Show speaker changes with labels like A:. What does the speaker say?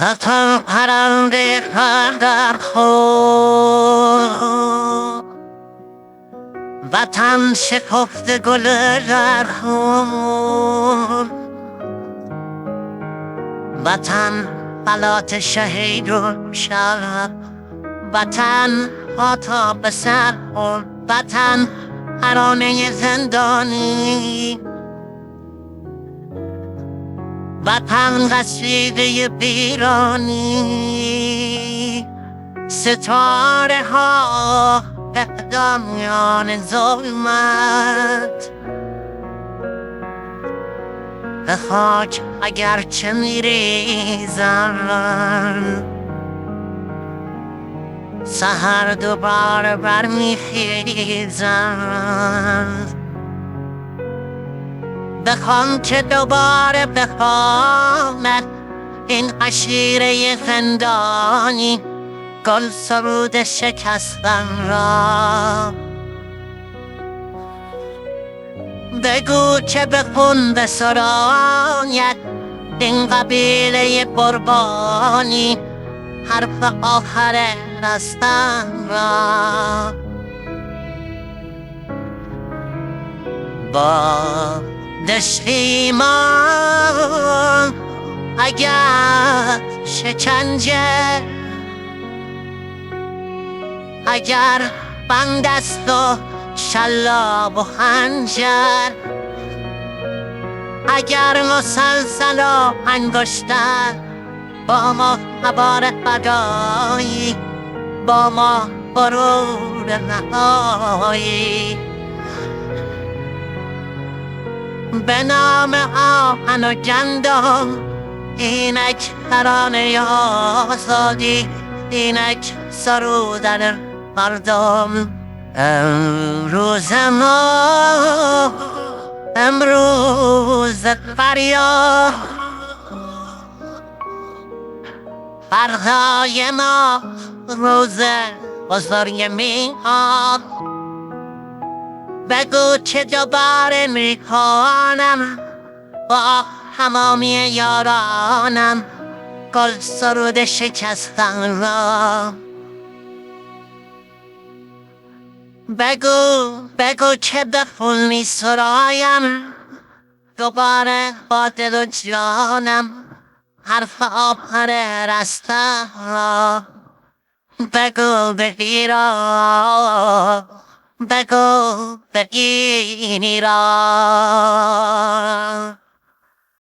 A: وطن پرنده در خود، وطن شکفته گل در خود، وطن بلات شهید و شب، وطن آتاب سر خود، وطن ترانه زندانی، وطن قصیده پیرانی، ستاره ها اقدامیان ظلمت، به خاک اگرچه میریزن، سحر دوباره برمیخیزن. بخوام که دوباره بخوامد این عشیره زندانی، گل سرود شکستن را. بگو که به خون بسراید این قبیله قربانی، حرف آخر رستن را. با دشتیمان اگر شکنجه، اگر بند است و شلاب و خنجر، اگر مسلسل و انگشتر، با ما خبر فدایی، با ما غرور نهایی. به نام آهن و گندم اینک ترانه آزادی، اینک سرودن مردم. امروز ما، امروز فریاد، فردای ما روز بزرگ میاد. بگو که دوباره میکنم با تمامی یارانم گل سرود شکستن را. بگو که به خون میسرایم دوباره با دل و جانم حرف آخر رستن را. بگو بگیرا، بگو بگیرا.